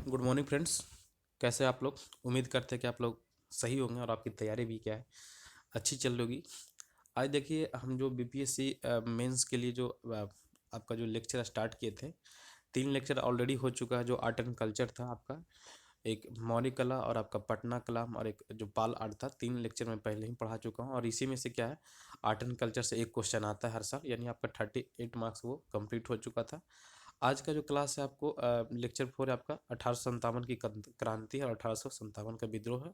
Good morning friends. कैसे आप लोग? उम्मीद करते हैं कि आप लोग सही होंगे और आपकी तैयारी भी क्या है अच्छी चल रही होगी। आज देखिए हम जो बीपीएससी मेंस के लिए जो आपका जो लेक्चर स्टार्ट किए थे, 3 लेक्चर ऑलरेडी हो चुका है। जो आर्ट एंड कल्चर था आपका, एक मौर्य कला और आपका पटना कला और एक जो पाल आर्ट था, 3 लेक्चर मैं पहले ही पढ़ा चुका हूँ। और इसी में से क्या है, आर्ट एंड कल्चर से एक क्वेश्चन आता है हर साल, यानी आपका 38 मार्क्स वो कंप्लीट हो चुका था। आज का जो क्लास है आपको लेक्चर 4 है आपका 1857 की क्रांति है और 1857 का विद्रोह है।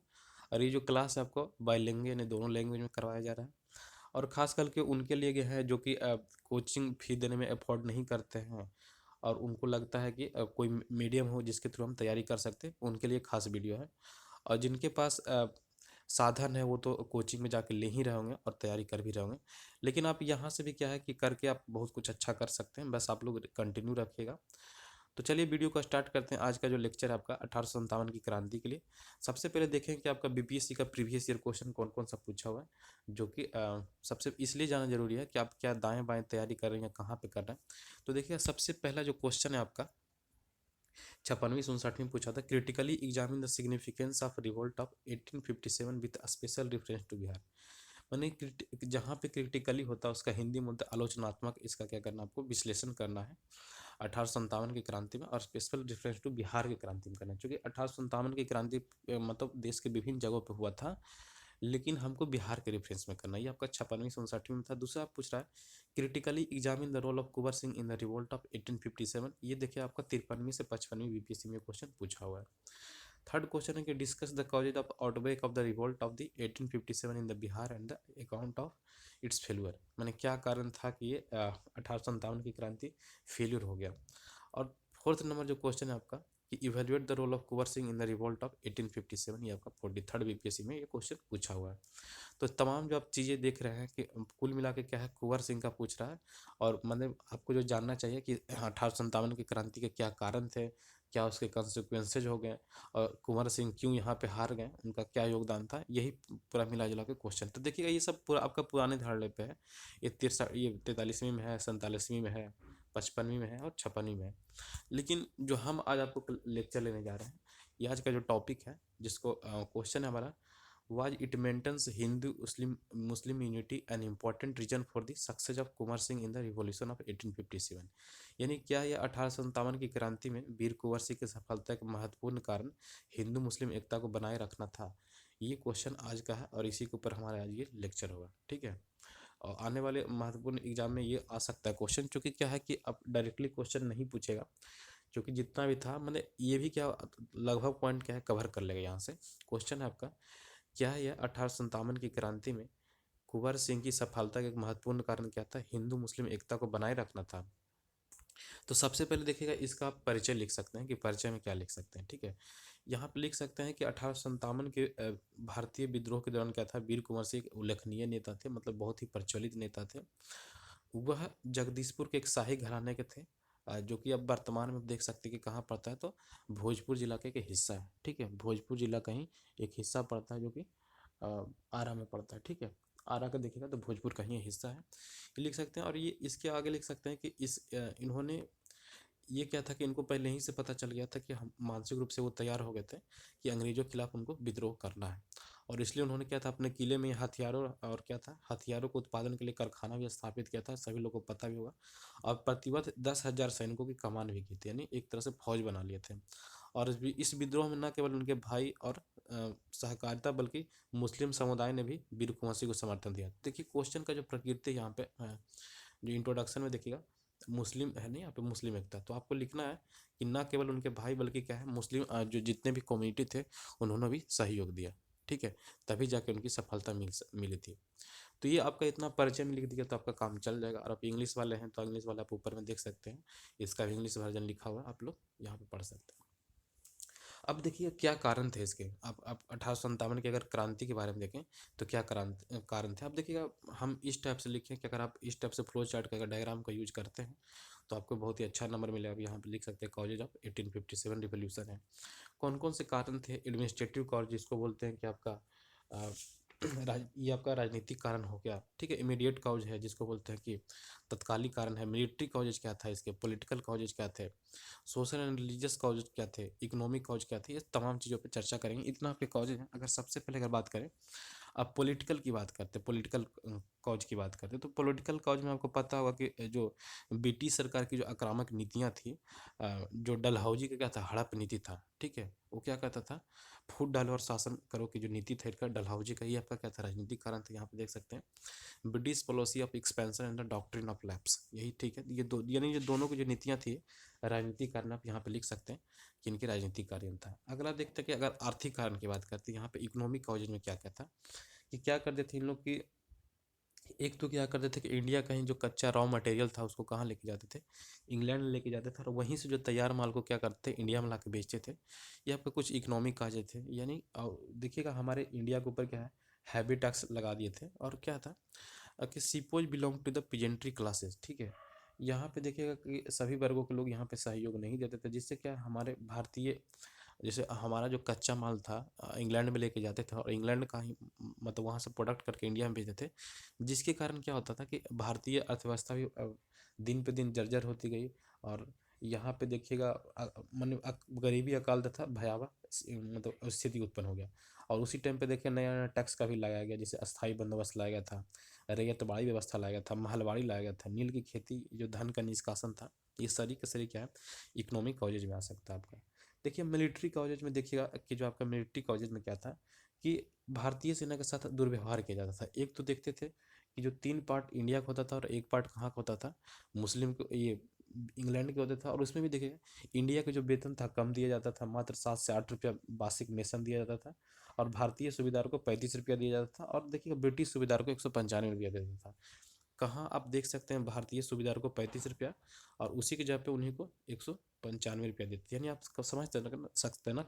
और ये जो क्लास है आपको बाइलिंगुअल यानी दोनों लैंग्वेज में करवाया जा रहा है। और ख़ास करके उनके लिए ये है जो कि कोचिंग फ़ी देने में अफोर्ड नहीं करते हैं और उनको लगता है कि कोई मीडियम हो जिसके थ्रू हम तैयारी कर सकते हैं, उनके लिए खास वीडियो है। और जिनके पास साधन है वो तो कोचिंग में जाके ले ही रहे होंगे और तैयारी कर भी रहे होंगे। लेकिन आप यहाँ से भी क्या है कि करके आप बहुत कुछ अच्छा कर सकते हैं, बस आप लोग कंटिन्यू रखिएगा। तो चलिए वीडियो को स्टार्ट करते हैं। आज का जो लेक्चर है आपका 1857 की क्रांति के लिए। सबसे पहले देखें कि आपका बीपीएससी का प्रीवियस ईयर क्वेश्चन कौन कौन सा पूछा हुआ है, जो कि सबसे इसलिए जाना जरूरी है कि आप क्या दाएं बाएं तैयारी कर रहे हैं, कहाँ पे कर रहे हैं। तो देखिए सबसे पहला जो क्वेश्चन है आपका 56वीं 59वीं पूछा था, critically examine the significance of revolt of 1857 with special reference to Bihar. मैंने जहाँ पे क्रिटिकली होता है उसका हिंदी मुद्दा आलोचनात्मक, इसका क्या करना आपको विश्लेषण करना है 1857 की क्रांति में, और स्पेशल रेफरेंस टू बिहार की क्रांति में करना है। क्योंकि 1857 की क्रांति मतलब देश के विभिन्न जगहों पर हुआ था, लेकिन हमको बिहार के रेफरेंस में करना है। ये आपका 56वीं 59वीं में था। दूसरा आप पूछ रहा है, critically examine the role of Kunwar Singh in the revolt of 1857। ये देखिए आपका 53वीं से 55वीं बीपीएससी में क्वेश्चन पूछा हुआ है। थर्ड क्वेश्चन है कि discuss the causes of outbreak of the revolt of the 1857 in the Bihar and the account of its failure. मैंने क्या कारण था कि ये 1857 की क्रांति फेल्यूर हो गया। और फोर्थ नंबर जो क्वेश्चन है आपका कि evaluate the role of Kunwar Singh in the revolt of 1857। ये आपका 43rd बीपीएससी में ये क्वेश्चन पूछा हुआ है। तो तमाम जो आप चीज़ें देख रहे हैं कि कुल मिला के क्या है, कुंवर सिंह का पूछ रहा है। और मतलब आपको जो जानना चाहिए कि 1857 की क्रांति के क्या कारण थे, क्या उसके कंसिक्वेंसेज हो गए, और कुंवर सिंह क्यों यहाँ पे हार गए, उनका क्या योगदान था, यही पूरा मिला जुला के क्वेश्चन। तो देखिएगा ये सब पूरा आपका पुराने धड़े पे है। ये 43वीं में है, 47वीं में है, 55वीं में है और 56वीं में है। लेकिन जो हम आज आपको लेक्चर लेने जा रहे हैं, ये आज का जो टॉपिक है, जिसको क्वेश्चन है हमारा, was it maintains Hindu Muslim unity an important reason for the success of Kunwar Singh in the revolution of 1857। यानी क्या यह 1857 की क्रांति में वीर कुंवर सिंह की सफलता का महत्वपूर्ण कारण हिंदू मुस्लिम एकता को बनाए रखना था। ये क्वेश्चन आज का है और इसी के ऊपर हमारा आज ये लेक्चर होगा, ठीक है। और आने वाले महत्वपूर्ण एग्जाम में ये आ सकता है क्वेश्चन, क्योंकि क्या है कि अब डायरेक्टली क्वेश्चन नहीं पूछेगा, क्योंकि जितना भी था मतलब ये भी क्या लगभग पॉइंट क्या है कवर कर लेगा। यहाँ से क्वेश्चन है आपका, क्या है यह 1857 की क्रांति में कुंवर सिंह की सफलता का एक महत्वपूर्ण कारण क्या था, हिंदू मुस्लिम एकता को बनाए रखना था। तो सबसे पहले देखिएगा इसका आप परिचय लिख सकते हैं कि परिचय में क्या लिख सकते हैं, ठीक है। यहाँ पे लिख सकते हैं कि 1857 के भारतीय विद्रोह के दौरान क्या था, वीर कुंवर सिंह एक उल्लेखनीय नेता थे, मतलब बहुत ही प्रचलित नेता थे। वह जगदीशपुर के एक शाही घराने के थे, जो कि अब वर्तमान में आप देख सकते हैं कि कहाँ पड़ता है, तो भोजपुर जिला का एक हिस्सा है, ठीक है। भोजपुर जिला का ही एक हिस्सा पड़ता है, जो कि आरा में पड़ता है, ठीक है। आरा का देखिएगा तो भोजपुर का ही हिस्सा है, ये लिख सकते हैं। और ये इसके आगे लिख सकते हैं कि इन्होंने ये क्या था कि इनको पहले ही से पता चल गया था कि हम मानसिक रूप से वो तैयार हो गए थे कि अंग्रेजों के खिलाफ उनको विद्रोह करना है। और इसलिए उन्होंने क्या था, अपने किले में हथियारों और क्या था, हथियारों को उत्पादन के लिए कारखाना भी स्थापित किया था, सभी लोगों को पता भी होगा। और प्रतिवर्ष 10,000 सैनिकों की कमान भी की थी, यानी एक तरह से फौज बना लिए थे। और इस विद्रोह में न केवल उनके भाई और सहकारिता, बल्कि मुस्लिम समुदाय ने भी वीर कुंवर सिंह को समर्थन दिया। देखिए क्वेश्चन का जो प्रकृति यहाँ पे है, जो इंट्रोडक्शन में देखिएगा, मुस्लिम है नहीं यहाँ पे, मुस्लिम एकता, तो आपको लिखना है कि ना केवल उनके भाई बल्कि क्या है मुस्लिम जो जितने भी कम्युनिटी थे उन्होंने भी सहयोग दिया, ठीक है। तभी जाके उनकी सफलता मिली थी। तो ये आपका इतना परिचय में लिख दिया तो आपका काम चल जाएगा। और आप इंग्लिश वाले हैं तो इंग्लिश वाला आप ऊपर में देख सकते हैं, इसका भी इंग्लिश वर्जन लिखा हुआ है, आप लोग यहाँ पे पढ़ सकते हैं। अब देखिए क्या कारण थे इसके। आप 1857 की अगर क्रांति के बारे में देखें तो क्या कारण थे, आप देखिएगा हम इस टाइप से लिखें कि अगर आप इस टाइप से फ्लो चार्ट का अगर डायग्राम का यूज करते हैं तो आपको बहुत ही अच्छा नंबर मिलेगा। आप यहाँ पे लिख सकते हैं कॉजेज ऑफ 1857 रिवोल्यूशन है। कौन कौन से कारण थे, एडमिनिस्ट्रेटिव कॉज जिसको बोलते हैं कि आपका ये आपका राजनीतिक कारण हो गया, ठीक है। इमीडिएट कॉज है जिसको बोलते हैं कि तत्कालिक कारण है। मिलिट्री कॉजेज क्या था इसके, पॉलिटिकल कॉजेज क्या थे, सोशल एंड रिलीजियस कॉजेज क्या थे, इकोनॉमिक कॉज क्या थे, ये तमाम चीज़ों पे चर्चा करेंगे। इतना आपके कॉजेज हैं। अगर सबसे पहले अगर बात करें, अब पॉलिटिकल की बात करते हैं, पॉलिटिकल कॉज की बात करते हैं, तो पॉलिटिकल कॉज में आपको पता होगा कि जो ब्रिटिश सरकार की जो आक्रामक नीतियाँ थी, जो डलहौजी का क्या था, हड़प नीति था, ठीक है। वो क्या कहता था, फूट डालो और शासन करो की जो नीति था इनका, डलहौजी का, ये आपका क्या था, राजनीतिक कारण था। यहाँ पे देख सकते हैं British policy of expansion and the doctrine of lapse, यही ठीक है। ये दो, यानी ये दोनों की जो नीतियाँ थी राजनीतिक कारण, आप यहाँ पे लिख सकते हैं कि इनकी राजनीतिक कारण था। अगला देखते हैं कि अगर आर्थिक कारण की बात करते हैं, यहाँ पे इकोनॉमिक कॉजेज में क्या क्या था, कि क्या करते थे इन लोग की, एक तो क्या करते थे कि इंडिया का ही जो कच्चा रॉ मटेरियल था उसको कहाँ लेके जाते थे, इंग्लैंड लेके जाते थे, और वहीं से जो तैयार माल को क्या करते थे, इंडिया में ला के बेचते थे। ये आपके कुछ इकोनॉमिक काजे थे। यानी देखिएगा हमारे इंडिया के ऊपर क्या है, हैवी टैक्स लगा दिए थे। और क्या था कि sepoys belong to the peasantry classes, ठीक है। यहाँ पे देखिएगा कि सभी वर्गों के लोग यहाँ पे सहयोग नहीं देते थे, जिससे क्या हमारे भारतीय, जैसे हमारा जो कच्चा माल था इंग्लैंड में लेके जाते थे, और इंग्लैंड का ही मतलब वहाँ से प्रोडक्ट करके इंडिया में भेजते थे, जिसके कारण क्या होता था कि भारतीय अर्थव्यवस्था भी दिन पे दिन जर्जर होती गई। और यहाँ पे देखिएगा मन गरीबी, अकाल तथा भयावह मतलब स्थिति उत्पन्न हो गया। और उसी टाइम पे देखिए नया नया टैक्स का भी लगाया गया, जैसे अस्थाई बंदोबस्त लाया गया था, रैयतवाड़ी व्यवस्था लाया गया था, महलवाड़ी लाया गया था, नील की खेती, जो धन का निष्कासन था। ये सारी के सारी क्या है, इकोनॉमिक कॉजेज में आ सकता है आपका। देखिए मिलिट्री कॉलेज में देखिएगा कि जो आपका मिलिट्री कॉलेज में क्या था कि भारतीय सेना के साथ दुर्व्यवहार किया जाता था। एक तो देखते थे कि जो 3 पार्ट इंडिया का होता था और एक पार्ट कहाँ का होता था, मुस्लिम को, ये इंग्लैंड के होता था। और उसमें भी देखिएगा इंडिया का जो वेतन था कम दिया जाता था, मात्र 7 से 8 रुपया वार्षिक मेसन दिया जाता था, और भारतीय सूबेदार को 35 रुपया दिया जाता था, और देखिएगा ब्रिटिश सूबेदार को 195 रुपया देता था। कहाँ आप देख सकते हैं भारतीय सूबेदार को 35 रुपया, और उसी के जगह पे उन्हीं को 195 रुपया देते हैं। यानी आप समझ सकते हैं ना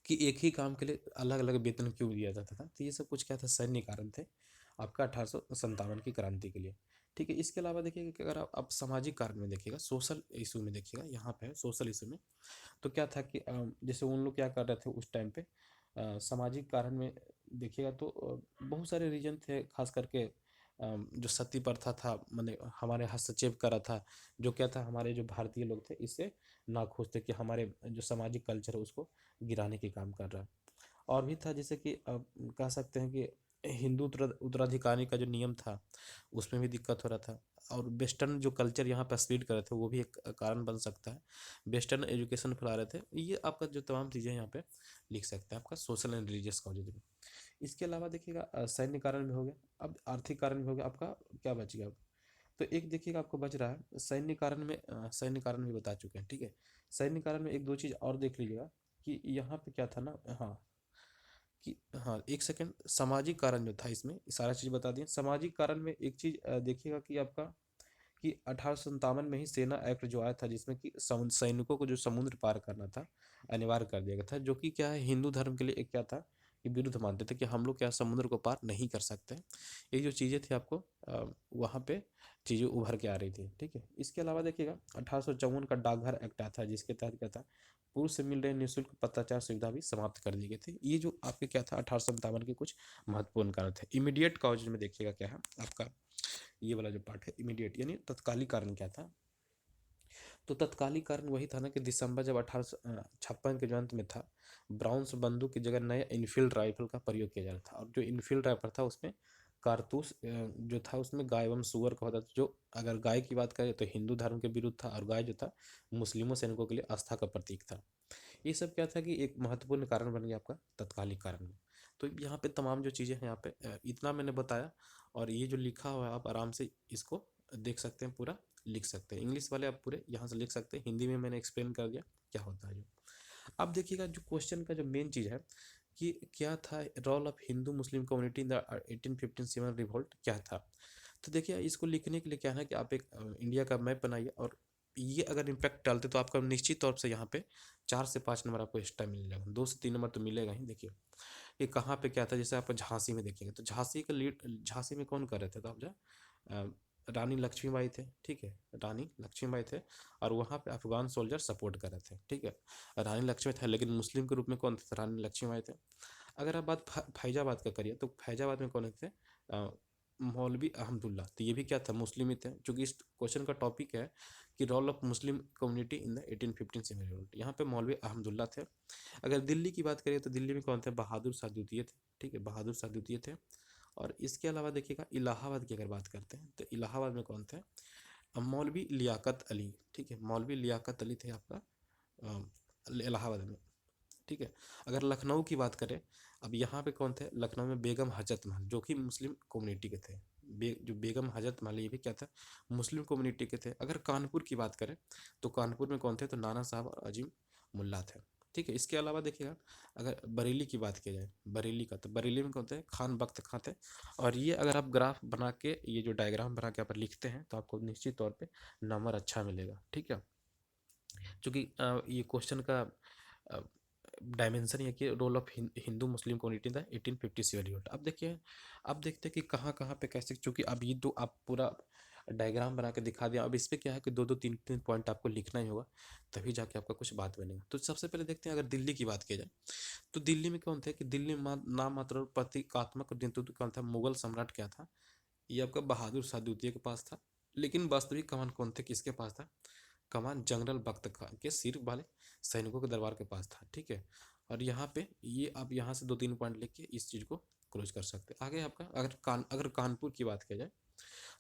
कि एक ही काम के लिए अलग अलग वेतन क्यों दिया जाता था। तो ये सब कुछ क्या था, सैन्य कारण थे आपका 1857 की क्रांति के लिए, ठीक है। इसके अलावा देखिएगा कि अगर आप सामाजिक कारण में देखिएगा, सोशल इशू में देखिएगा, यहाँ पे है सोशल इशू में, तो क्या था कि जैसे उन लोग क्या कर रहे थे उस टाइम पे, सामाजिक कारण में देखिएगा तो बहुत सारे रीजन थे, खास करके जो सती प्रथा था, मैंने हमारे हस्तक्षेप करा था, जो क्या था, हमारे जो भारतीय लोग थे इससे नाखुश थे कि हमारे जो सामाजिक कल्चर है उसको गिराने के काम कर रहा है। और भी था जैसे कि कह सकते हैं कि हिंदू उत्तराधिकारी का जो नियम था उसमें भी दिक्कत हो रहा था। और वेस्टर्न जो कल्चर यहाँ पर स्प्रेड कर रहे थे वो भी एक कारण बन सकता है। वेस्टर्न एजुकेशन फैला रहे थे। ये आपका जो तमाम चीज़ें यहाँ पे लिख सकते हैं आपका सोशल एंड रिलीजियस कॉलेज में। इसके अलावा देखिएगा सैन्य कारण भी हो गया। अब आर्थिक कारण भी हो गया आपका, क्या बच गया अब? तो एक देखिएगा आपको बच रहा है सैन्य कारण में, सैन्य कारण भी बता चुके हैं, ठीक है। सैन्य कारण में एक दो चीज़ और देख लीजिएगा कि यहाँ पे क्या था ना, हाँ, कि हाँ एक सेकंड, सामाजिक कारण जो था इसमें सारा चीज़ बता दिए। सामाजिक कारण में एक चीज़ देखिएगा कि आपका कि 1857 में ही सेना एक्ट जो आया था, जिसमें कि सैनिकों को जो समुद्र पार करना था अनिवार्य कर दिया गया था, जो कि क्या है, हिंदू धर्म के लिए एक क्या था कि विरुद्ध मानते थे कि हम लोग क्या समुद्र को पार नहीं कर सकते। ये जो चीज़ें थी आपको वहाँ पे चीज़ें उभर के आ रही थी, ठीक है। इसके अलावा देखिएगा 1854 का डाकघर एक्ट आया था, जिसके तहत क्या था, पूर्व से मिल रहे निःशुल्क पत्राचार सुविधा भी समाप्त कर दी गई थी। ये जो आपके क्या था 1857 के कुछ महत्वपूर्ण कारण थे। इमीडिएट कॉज में देखिएगा क्या है आपका, ये वाला जो पार्ट है इमीडिएट, यानी तत्कालिक कारण क्या था। तो तत्कालिक कारण वही था ना कि दिसंबर जब 1856 के जो अंत में था, ब्राउन्स बंदूक की जगह नया इनफील्ड राइफल का प्रयोग किया जा रहा था। और जो इनफील्ड राइफल था उसमें कारतूस जो था उसमें गाय एवं सुअर का होता था, जो अगर गाय की बात करें तो हिंदू धर्म के विरुद्ध था, और गाय जो था मुस्लिमों सैनिकों के लिए आस्था का प्रतीक था। ये सब क्या था कि एक महत्वपूर्ण कारण बन गया आपका तत्कालिक कारण में। तो यहाँ पे तमाम जो चीज़ें हैं यहाँ पे इतना मैंने बताया, और ये जो लिखा हुआ है आप आराम से इसको देख सकते हैं, पूरा लिख सकते हैं। इंग्लिश वाले आप पूरे यहाँ से लिख सकते हैं, हिंदी में मैंने एक्सप्लेन कर दिया क्या होता है जो। अब देखिएगा जो क्वेश्चन का जो मेन चीज़ है कि क्या था role of Hindu Muslim community in the 1857 revolt, क्या था। तो देखिए इसको लिखने के लिए क्या है कि आप एक इंडिया का मैप बनाइए, और ये अगर इम्पैक्ट डालते तो आपका निश्चित तौर से यहाँ पे 4 से 5 नंबर आपको एक्स्ट्रा मिलेगा, 2 से 3 नंबर तो मिलेगा ही। देखिए ये कहाँ पे क्या था, जैसे आप झांसी में देखिएगा तो झांसी का लीड, झांसी में कौन कर रहे थे, तो आप जो रानी लक्ष्मीबाई थे, ठीक है, रानी लक्ष्मीबाई थे। और वहाँ पे अफगान सोल्जर सपोर्ट कर रहे थे, ठीक है। रानी लक्ष्मी थे, लेकिन मुस्लिम के रूप में कौन थे, रानी लक्ष्मीबाई थे। अगर आप बात फैजाबाद का करिए तो फैजाबाद में कौन थे? मौलवी अहमदुल्ला। तो ये भी क्या था? मुस्लिम ही थे, क्योंकि इस क्वेश्चन का टॉपिक है कि role of Muslim community in the 1815 civil revolt. यहाँ पे मौलवी अहमदुल्ला थे। अगर दिल्ली की बात करें तो दिल्ली में कौन थे? बहादुर शाह द्वितीय थे। ठीक है, बहादुर शाह द्वितीय थे। और इसके अलावा देखिएगा इलाहाबाद की अगर बात करते हैं तो इलाहाबाद में कौन थे? मौलवी लियाकत अली। ठीक है, मौलवी लियाकत अली थे आपका इलाहाबाद में। ठीक है, अगर लखनऊ की बात करें, अब यहाँ पे कौन थे? लखनऊ में बेगम हजरत महल, जो कि मुस्लिम कम्युनिटी के थे। जो बेगम हजरत महल, ये भी क्या था? मुस्लिम कम्युनिटी के थे। अगर कानपुर की बात करें तो कानपुर में कौन थे? तो नाना साहब और अजीम मुल्ला थे। ठीक है, इसके अलावा देखिएगा अगर बरेली की बात की जाए, बरेली का, तो बरेली में कौन थे? खान बख्त खां थे। और ये अगर आप ग्राफ बना के, ये जो डायग्राम बना के आप लिखते हैं तो आपको निश्चित तौर पे नंबर अच्छा मिलेगा। ठीक है, क्योंकि ये क्वेश्चन का डायमेंशन है कि role of Hindu Muslim community in the 1857 revolt. अब देखिए, अब देखते हैं कि कहाँ कहाँ पे कैसे, क्योंकि अब ये तो आप पूरा डायग्राम बना के दिखा दिया। अब इस पे क्या है कि दो दो तीन तीन पॉइंट आपको लिखना ही होगा, तभी जाके आपका कुछ बात बनेगा। तो सबसे पहले देखते हैं, अगर दिल्ली की बात की जाए तो दिल्ली में कौन थे? कि दिल्ली में नाम मात्र और प्रतीकात्मक नेतृत्व कौन था? मुगल सम्राट क्या था? ये आपका बहादुर शाह द्वितीय के पास था। लेकिन वास्तविक कमान कौन थे? किसके पास था? कमान जनरल बख्त खान के सिर वाले सैनिकों के दरबार के पास था। ठीक है, और यहाँ पे ये आप यहाँ से दो तीन पॉइंट लेके इस चीज़ को क्लोज कर सकते हैं। आगे आपका अगर कानपुर की बात की जाए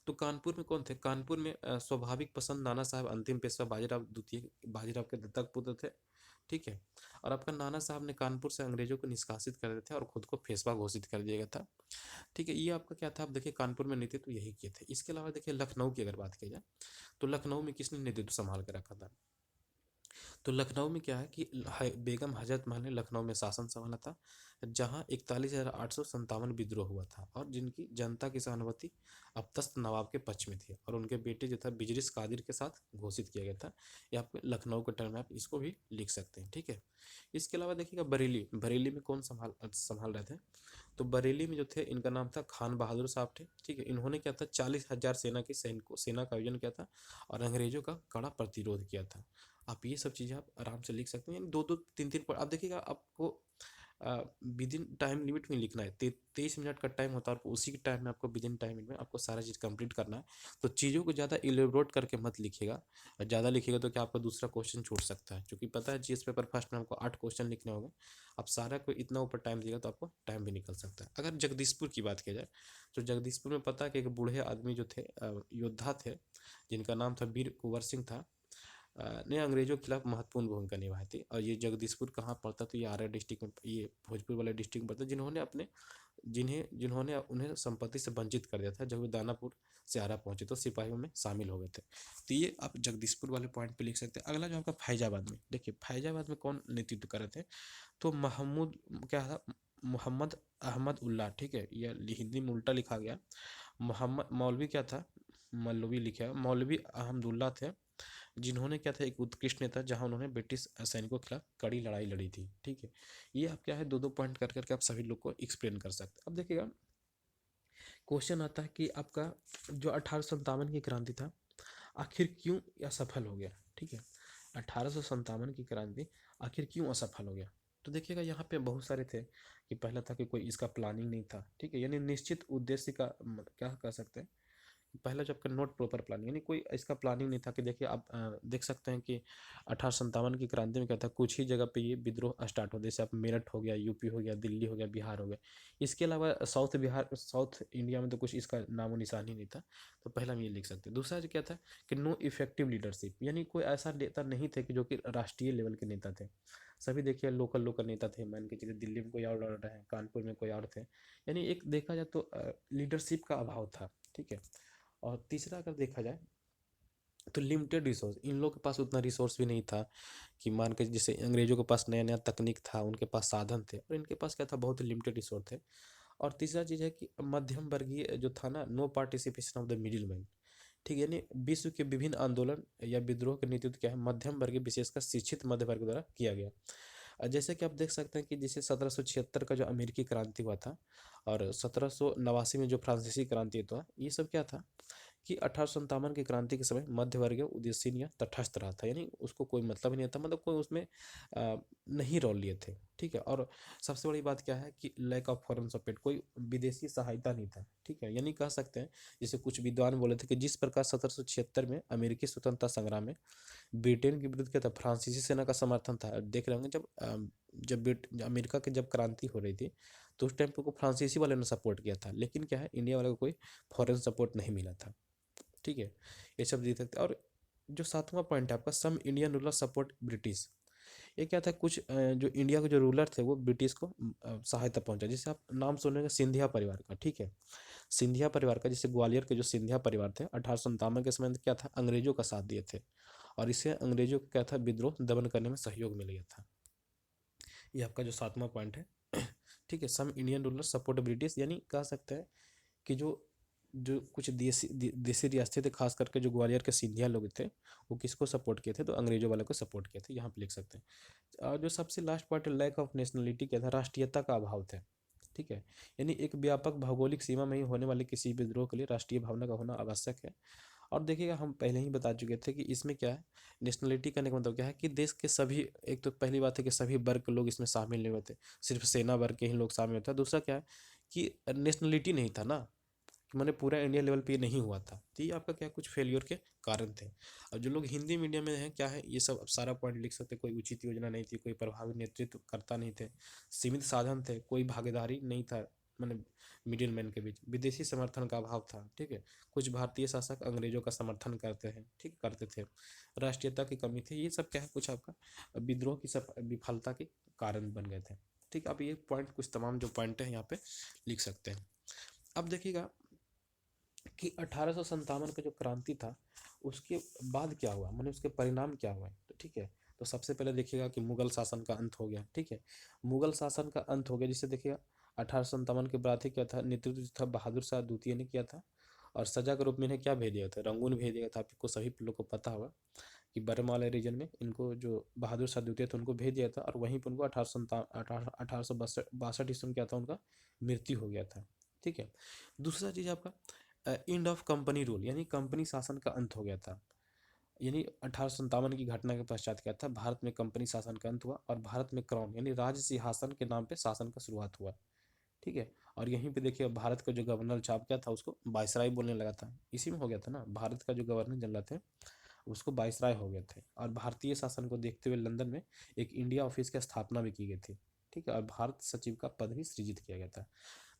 तो कानपुर में कौन थे? कानपुर में स्वाभाविक पसंद नाना साहब अंतिम पेशवा बाजीराव द्वितीय, बाजीराव के दत्तक पुत्र थे। ठीक है, और आपका नाना साहब ने कानपुर से अंग्रेजों को निष्कासित कर दिया था और खुद को पेशवा घोषित कर दिया गया था। ठीक है, ये आपका क्या था? आप देखिए कानपुर में नेतृत्व यही किए थे। इसके अलावा देखिए लखनऊ की अगर बात की जाए तो लखनऊ में किसने नेतृत्व संभाल के रखा था? तो लखनऊ में क्या है कि बेगम हजरत महल ने लखनऊ में शासन संभाला था, जहां 41,857 विद्रोह हुआ था और जिनकी जनता की सहानुभूति अब तस्त नवाब के पक्ष में थी, और उनके बेटे जो था बिजरिस कादिर के साथ घोषिट किया गया था। ये आपके लखनऊ के टर्म में आप इसको भी लिख सकते हैं। ठीक है, इसके अलावा देखिएगा बरेली, बरेली में कौन संभाल संभाल रहे थे? तो बरेली में जो थे इनका नाम था खान बहादुर साहब थे। ठीक है, इन्होंने क्या था? 40,000 सेना का आयोजन किया था और अंग्रेजों का कड़ा प्रतिरोध किया था। आप ये सब चीज़ें आप आराम से लिख सकते हैं, यानी दो दो तीन तीन पर आप देखिएगा। आपको विद इन टाइम लिमिट में लिखना है। 23 मिनट का टाइम होता है और उसी के टाइम में आपको विद इन टाइम में आपको सारा चीज़ कंप्लीट करना है। तो चीज़ों को ज़्यादा इलेबोरेट करके मत लिखिएगा, और ज़्यादा लिखिएगा तो क्या आपका दूसरा क्वेश्चन छूट सकता है, क्योंकि पता है जीएस पेपर फर्स्ट में आपको 8 क्वेश्चन लिखने होंगे। आप सारा को इतना ऊपर टाइम दिएगा तो आपको टाइम भी निकल सकता है। अगर जगदीशपुर की बात की जाए तो जगदीशपुर में पता है कि एक बूढ़े आदमी जो थे, योद्धा थे, जिनका नाम था वीर कुंवर सिंह था, ने अंग्रेजों के खिलाफ महत्वपूर्ण भूमिका निभाई थी। और ये जगदीशपुर कहाँ पड़ता? तो ये आरा डिस्ट्रिक्ट में, ये भोजपुर वाले डिस्ट्रिक्ट में पड़ता है, जिन्होंने अपने जिन्होंने उन्हें संपत्ति से वंचित कर दिया था। जब वे दानापुर से आरा पहुंचे तो सिपाहियों में शामिल हो गए थे। तो ये आप जगदीशपुर वाले पॉइंट पे लिख सकते हैं। अगला जो आपका फैजाबाद में, देखिए फैजाबाद में कौन नेतृत्व कर रहे थे? तो महमूद क्या था? मोहम्मद अहमद उल्लाह। ठीक है, यह हिंदी में उल्टा लिखा गया। मोहम्मद मौलवी क्या था? मौलवी लिखा है, मौलवी अहमदुल्ला थे, जिन्होंने क्या था? एक उत्कृष्ट नेता, जहां उन्होंने ब्रिटिश सैनिकों के खिलाफ कड़ी लड़ाई लड़ी थी। ठीक है, ये आप क्या है, दो दो पॉइंट कर करके आप सभी लोग को एक्सप्लेन कर सकते हैं। अब देखिएगा क्वेश्चन आता है कि आपका जो 1857 की क्रांति था आखिर क्यों असफल हो गया? ठीक है, 1857 की क्रांति आखिर क्यों असफल हो गया? तो देखिएगा यहाँ पे बहुत सारे थे कि पहला था कि कोई इसका प्लानिंग नहीं था। ठीक है, यानी निश्चित उद्देश्य का क्या कह सकते हैं, पहला जो आपका नॉट प्रॉपर प्लानिंग, यानी कोई इसका प्लानिंग नहीं था। कि देखिए आप देख सकते हैं कि 1857 की क्रांति में क्या था, कुछ ही जगह पे ये विद्रोह स्टार्ट हो, जैसे आप मेरठ हो गया, यूपी हो गया, दिल्ली हो गया, बिहार हो गया। इसके अलावा साउथ इंडिया में तो कुछ इसका नामो निशान ही नहीं था। तो पहला हम ये लिख सकते हैं। दूसरा जो क्या था कि नो इफेक्टिव लीडरशिप, यानी कोई ऐसा नेता नहीं थे कि जो कि राष्ट्रीय लेवल के नेता थे। सभी देखिए लोकल लोकल नेता थे, मान के चलिए दिल्ली में कोई और लड़ रहे हैं, कानपुर में कोई और थे, यानी एक देखा जाए तो लीडरशिप का अभाव था। ठीक है, और तीसरा अगर देखा जाए तो लिमिटेड रिसोर्स, इन लोगों के पास उतना रिसोर्स भी नहीं था कि मान के जैसे अंग्रेजों के पास नया नया तकनीक था, उनके पास साधन थे, और इनके पास क्या था? बहुत लिमिटेड रिसोर्स थे। और तीसरा चीज़ है कि मध्यम वर्गीय जो था ना, no participation of the middle man. ठीक है, यानी विश्व के विभिन्न आंदोलन या विद्रोह के नेतृत्व क्या है? मध्यम वर्गीय विशेषकर शिक्षित मध्य वर्ग द्वारा किया गया। जैसे कि आप देख सकते हैं कि जैसे 1776 का जो अमेरिकी क्रांति हुआ था और 1789 में जो फ्रांसीसी क्रांति था, ये सब क्या था कि 1857 की क्रांति के समय मध्यवर्गीय उदासीन या तटस्थ रहा था, यानी उसको कोई मतलब ही नहीं था, मतलब कोई उसमें नहीं रोल लिए थे, ठीक है। और सबसे बड़ी बात क्या है कि लैक ऑफ फॉरेन सपोर्ट, कोई विदेशी सहायता नहीं था, ठीक है। यानी कह सकते हैं जैसे कुछ विद्वान बोले थे कि जिस प्रकार 1776 में अमेरिकी स्वतंत्रता संग्राम में ब्रिटेन के विरुद्ध क्या था, फ्रांसीसी सेना का समर्थन था। देख रहे होंगे जब अमेरिका की जब क्रांति हो रही थी तो उस टाइम पे को फ्रांसीसी वाले ने सपोर्ट किया था, लेकिन क्या है इंडिया वाले को कोई फॉरेन सपोर्ट नहीं मिला था, ठीक है। ये सब देख सकते हैं। और जो सातवां पॉइंट है आपका, some Indian ruler support British. ये क्या था, कुछ जो इंडिया के जो रूलर थे वो ब्रिटिश को सहायता पहुंचा। जैसे आप नाम सुनेंगे सिंधिया परिवार का, ठीक है। सिंधिया परिवार का, जैसे ग्वालियर के जो सिंधिया परिवार थे 1857 के समय में क्या था, अंग्रेजों का साथ दिए थे और इससे अंग्रेजों को क्या था, विद्रोह दमन करने में सहयोग मिल गया था। ये आपका जो सातवां पॉइंट है, ठीक है। Some Indian ruler support British, यानी कह सकते हैं कि जो जो कुछ देसी रियासतें थे, खास करके जो ग्वालियर के सिंधिया लोग थे वो किसको सपोर्ट किए थे, तो अंग्रेजों वाले को सपोर्ट किए थे, यहाँ पे लिख सकते हैं। और जो सबसे लास्ट पॉइंट है, लैक ऑफ नेशनलिटी, क्या था, राष्ट्रीयता का अभाव था, ठीक है। यानी एक व्यापक भौगोलिक सीमा में ही होने वाले किसी विद्रोह के लिए राष्ट्रीय भावना का होना आवश्यक है। और देखिएगा हम पहले ही बता चुके थे कि इसमें क्या है, नेशनलिटी करने का मतलब क्या है कि देश के सभी, एक तो पहली बात है कि सभी वर्ग के लोग इसमें शामिल नहीं होते, सिर्फ सेना वर्ग के ही लोग शामिल होते हैं। दूसरा क्या है कि नेशनलिटी नहीं था ना, कि मैंने पूरा इंडिया लेवल पे ये नहीं हुआ था, तो ये आपका क्या कुछ फेलियर के कारण थे। और जो लोग हिंदी मीडियम में हैं क्या है, ये सब सारा पॉइंट लिख सकते, कोई उचित योजना नहीं थी, कोई प्रभावी नेतृत्व करता नहीं थे, सीमित साधन थे, कोई भागीदारी नहीं था, मैंने मिडिल मैन के बीच, विदेशी समर्थन का अभाव था, ठीक है। कुछ भारतीय शासक अंग्रेजों का समर्थन करते हैं, ठीक करते थे, राष्ट्रीयता की कमी थी। ये सब क्या है कुछ आपका विद्रोह की सब विफलता के कारण बन गए थे, ठीक। अब ये पॉइंट कुछ तमाम जो पॉइंट है यहाँ पे लिख सकते हैं। अब देखिएगा कि 1857 का जो क्रांति था उसके बाद क्या हुआ, मैंने उसके परिणाम क्या हुए, तो ठीक है। तो सबसे पहले देखिएगा कि मुगल शासन का अंत हो गया, ठीक है। मुगल शासन का अंत हो गया, जिससे देखिएगा 1857 के बाद ही क्या था, नेतृत्व था बहादुर शाह द्वितीय ने किया था। और सजा के रूप में इन्हें क्या भेज दिया था, रंगून भेज दिया था। आपको सभी लोग को पता होगा कि बर्मा वाले रीजन में इनको जो बहादुर शाह द्वितीय थे उनको भेज दिया था, और वहीं पर उनको 1862 ईस्वी में क्या था, उनका मृत्यु हो गया था, ठीक है। दूसरा चीज़ आपका एंड ऑफ कंपनी रूल, यानी कंपनी शासन का अंत हो गया था। यानी 1857 की घटना के पश्चात क्या था, भारत में कंपनी शासन का अंत हुआ और भारत में क्राउन यानी राज सिंहासन के नाम पे शासन का शुरुआत हुआ, ठीक है। और यहीं पे देखिए भारत का जो गवर्नर छाप क्या था, उसको वायसराय बोलने लगा था, इसी में हो गया था ना, भारत का जो गवर्नर जनरल थे उसको वायसराय हो गए थे। और भारतीय शासन को देखते हुए लंदन में एक इंडिया ऑफिस की स्थापना भी की गई थी, ठीक है। और भारत सचिव का पद भी सृजित किया गया था।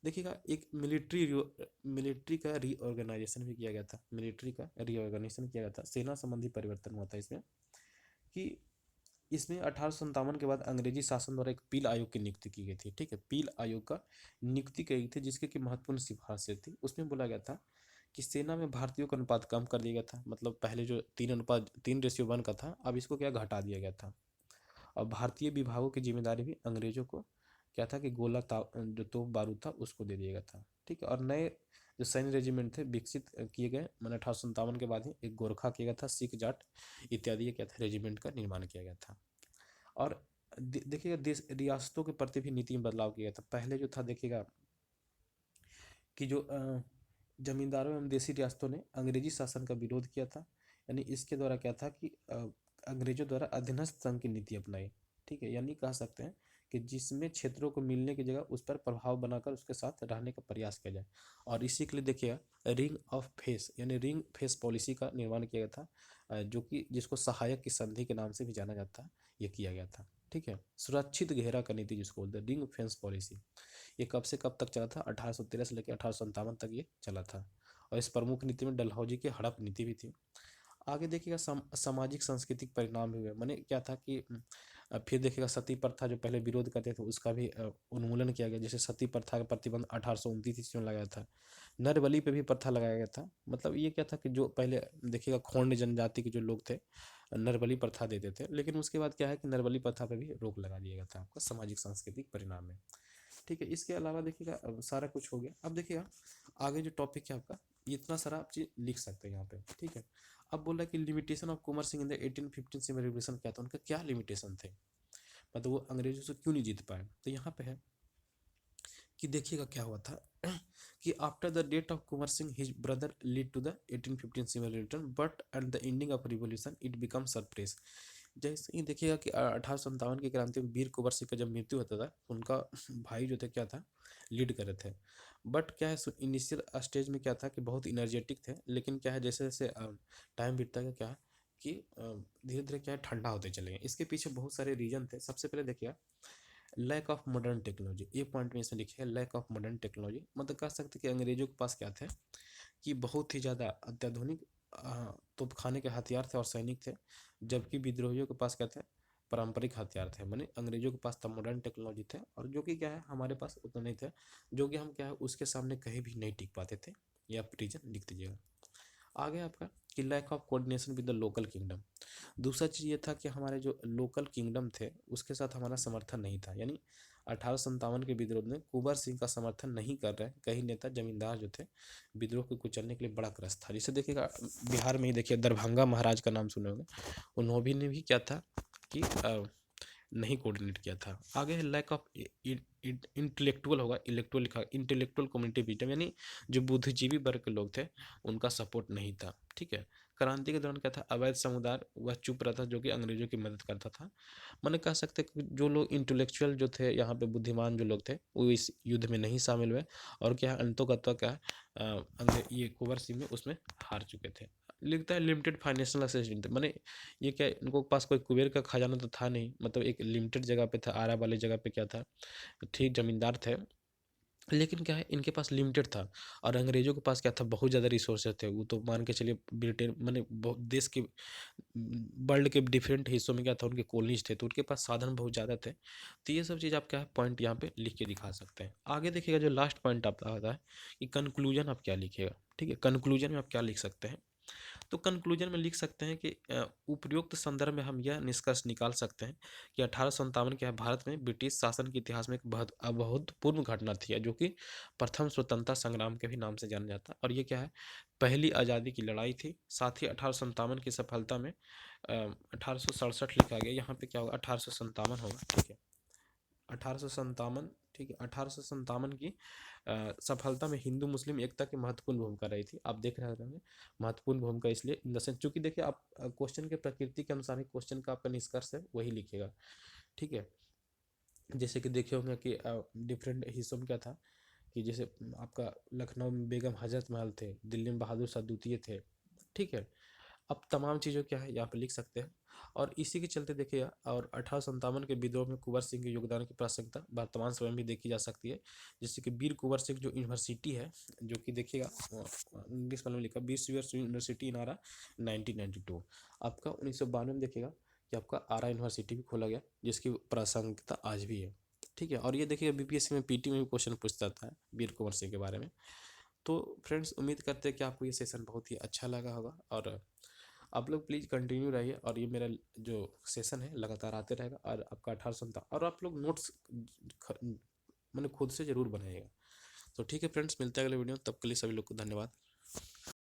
देखिएगा एक मिलिट्री का रीऑर्गेनाइजेशन भी किया गया था, मिलिट्री का रीऑर्गेनाइजेशन किया गया था, सेना संबंधी परिवर्तन हुआ था इसमें। कि इसमें 1857 के बाद अंग्रेजी शासन द्वारा एक पील आयोग की नियुक्ति की गई थी, ठीक है। पील आयोग का नियुक्ति की गई थी जिसके की महत्वपूर्ण सिफारिशें थी। उसमें बोला गया था कि सेना में भारतीयों का अनुपात कम कर दिया गया था, मतलब पहले जो 3:3 का था, अब इसको क्या घटा दिया गया था। और भारतीय विभागों की जिम्मेदारी भी अंग्रेजों को क्या था कि जो तोप बारूद था उसको दे दिया गया था, ठीक है। और नए जो सैन्य रेजिमेंट थे विकसित किए गए, मैंने 1857 के बाद ही एक गोरखा किया गया था, सिख जाट इत्यादि ये क्या था, रेजिमेंट का निर्माण किया गया था। और देखिएगा देश रियासतों के प्रति भी नीति में बदलाव किया गया था। पहले जो था देखिएगा कि जो जमींदारों एवं देसी रियासतों ने अंग्रेजी शासन का विरोध किया था। यानी इसके द्वारा क्या था कि अंग्रेजों द्वारा अधीनस्थ संघ की नीति अपनाई, ठीक है। यानी कह सकते हैं कि जिसमें क्षेत्रों को मिलने की जगह उस पर प्रभाव बनाकर उसके साथ रहने का प्रयास किया जाए। और इसी के लिए देखिएगा रिंग ऑफ फेस यानी रिंग फेस पॉलिसी का निर्माण किया गया था, जो कि जिसको सहायक की संधि के नाम से भी जाना जाता है, ये किया गया था, ठीक है। सुरक्षित घेरा का नीति जिसको बोलते हैं रिंग फेंस पॉलिसी, ये कब से कब तक चला था, 1813 से लेकर 1857 तक ये चला था। और इस प्रमुख नीति में डलहौजी की हड़प नीति भी थी। आगे देखिएगा सामाजिक सांस्कृतिक परिणाम भी हुए, मैंने क्या था कि फिर देखिएगा सती प्रथा जो पहले विरोध करते थे उसका भी उन्मूलन किया गया। जैसे सती प्रथा का प्रतिबंध 1829 ईस्वी में लगाया था। नर बलि पे भी प्रथा लगाया गया था। मतलब ये क्या था कि जो पहले देखिएगा खोंड जनजाति के जो लोग थे नरबली प्रथा देते थे, लेकिन उसके बाद क्या है कि नरबली प्रथा पे भी रोक लगा दिया गया था आपका सामाजिक सांस्कृतिक परिणाम में, ठीक है। इसके अलावा देखिएगा अब सारा कुछ हो गया। अब देखिएगा आगे जो टॉपिक है आपका, इतना सारा आप चीज लिख सकते हैं यहाँ पे, ठीक है। अब बोल रहा है कि limitation of Kunwar Singh in the 1815 civil revolution क्या था, उनका क्या लिमिटेशन थे, मतलब वो अंग्रेजों से क्यों नहीं जीत पाए। तो यहाँ पे है कि देखिएगा क्या हुआ था कि after the date of Kunwar Singh his brother lead to the 1815 civil revolution but at the ending of revolution it become suppress. जैसे ही देखिएगा कि 1857 की क्रांति में वीर कुंवर सिंह का जब मृत्यु होता था, उनका भाई जो थे क्या था, लीड कर रहे थे। बट क्या है, इनिशियल स्टेज में क्या था कि बहुत इनर्जेटिक थे, लेकिन क्या है जैसे जैसे टाइम बीतता गया, क्या है कि धीरे धीरे क्या है ठंडा होते चले गए। इसके पीछे बहुत सारे रीजन थे। सबसे पहले देखिएगा, लैक ऑफ मॉडर्न टेक्नोलॉजी, ये पॉइंट में इसे लिखे है, लैक ऑफ मॉडर्न टेक्नोलॉजी। मतलब कह सकते कि अंग्रेजों के पास क्या थे कि बहुत ही ज़्यादा अत्याधुनिक तोपखाने के हथियार थे और सैनिक थे, जबकि विद्रोहियों के पास क्या थे, पारंपरिक हथियार थे। माने अंग्रेजों के पास था मॉडर्न टेक्नोलॉजी थे, और जो कि क्या है हमारे पास उतना नहीं थे, जो कि हम क्या है उसके सामने कहीं भी नहीं टिक पाते थे। ये आप रीजन लिख दीजिएगा। आगे आपका कि lack of coordination with the local kingdom. दूसरा चीज़ ये था कि हमारे जो लोकल किंगडम थे उसके साथ हमारा समर्थन नहीं था, यानी 1857 के विद्रोह में कुंवर सिंह का समर्थन नहीं कर रहे कई नेता जमींदार जो थे, विद्रोह को कुचलने के लिए बड़ा क्रस था। जैसे देखिएगा बिहार में ही देखिए दरभंगा महाराज का नाम सुने होंगे, उन्होंने भी क्या था कि नहीं कोऑर्डिनेट किया था। आगे है लैक ऑफ इंटेलेक्चुअल, होगा इलेक्टुअल लिखा, इंटेलेक्चुअल कम्युनिटी विजडम, यानी जो बुद्धिजीवी वर्ग के लोग थे उनका सपोर्ट नहीं था। ठीक है। क्रांति के दौरान क्या था, अवैध समुदाय वह चुप रहता जो कि अंग्रेजों की मदद करता था। मैंने कह सकते कि जो लोग इंटेलेक्चुअल जो थे, यहाँ पे बुद्धिमान जो लोग थे, वो इस युद्ध में नहीं शामिल हुए, और क्या अंतोगत्वा क्या ये कुंवर सिंह में उसमें हार चुके थे। लिखता है लिमिटेड फाइनेंशियल असिस्टेंस, मैंने ये क्या इनको पास कोई कुबेर का खजाना तो था नहीं, मतलब एक लिमिटेड जगह पे था, आरा वाली जगह पे क्या था, ठीक जमींदार थे, लेकिन क्या है इनके पास लिमिटेड था। और अंग्रेजों के पास क्या था, बहुत ज़्यादा रिसोर्सेज थे। वो तो मान के चलिए ब्रिटेन मैंने देश के वर्ल्ड के डिफरेंट हिस्सों में क्या था, उनके कॉलोनीज थे, तो उनके पास साधन बहुत ज़्यादा थे। तो ये सब चीज़ आप क्या है पॉइंट यहाँ पे लिख के दिखा सकते हैं। आगे देखिएगा जो लास्ट पॉइंट आपका होता है कि कंक्लूजन आप क्या लिखिएगा। ठीक है, कंक्लूजन में आप क्या लिख सकते हैं, तो कंक्लूजन में लिख सकते हैं कि उपयुक्त संदर्भ में हम यह निष्कर्ष निकाल सकते हैं कि 1857 के भारत में ब्रिटिश शासन के इतिहास में एक बहुत अभूतपूर्व घटना थी, जो कि प्रथम स्वतंत्रता संग्राम के भी नाम से जाना जाता है। और ये क्या है, पहली आज़ादी की लड़ाई थी। साथ ही 1857 की सफलता में 1867 लिखा गया, यहाँ पे क्या होगा 1857 होगा। ठीक है, 1857, ठीक है, 1857 की सफलता में हिंदू मुस्लिम एकता की महत्वपूर्ण भूमिका रही थी। आप देख रहे होंगे महत्वपूर्ण भूमिका इसलिए इन द सेंस, चूंकि देखिए आप क्वेश्चन के प्रकृति के अनुसार ही क्वेश्चन का आपका निष्कर्ष है वही लिखेगा। ठीक है, जैसे कि देखे होंगे कि डिफरेंट हिस्सों में क्या था कि जैसे आपका लखनऊ में बेगम हजरत महल थे, दिल्ली में बहादुर शाह द्वितीय थे। ठीक है, अब तमाम चीज़ों क्या है यहाँ पे लिख सकते हैं। और इसी के चलते देखिए, और 1857 के विद्रोह में कुंवर सिंह के योगदान की प्रासंगिकता वर्तमान समय में भी देखी जा सकती है। जैसे कि वीर कुंवर सिंह जो यूनिवर्सिटी है, जो कि देखिएगा इंग्लिश में लिखा वीर यूनिवर्सिटी इन आरा 1992। आपका 1992 में देखिएगा कि आपका आरा यूनिवर्सिटी भी खोला गया, जिसकी प्रासंगिकता आज भी है। ठीक है, और ये देखिएगा बीपीएससी में पीटी में भी क्वेश्चन पूछता था वीर कुंवर सिंह के बारे में। तो फ्रेंड्स उम्मीद करते हैं कि आपको ये सेशन बहुत ही अच्छा लगा होगा, और आप लोग प्लीज़ कंटिन्यू रहिए, और ये मेरा जो सेशन है लगातार आते रहेगा। और आपका 1857 और आप लोग नोट्स मैंने खुद से ज़रूर बनाइएगा। तो ठीक है फ्रेंड्स, मिलते हैं अगले वीडियो में, तब के लिए सभी लोग को धन्यवाद।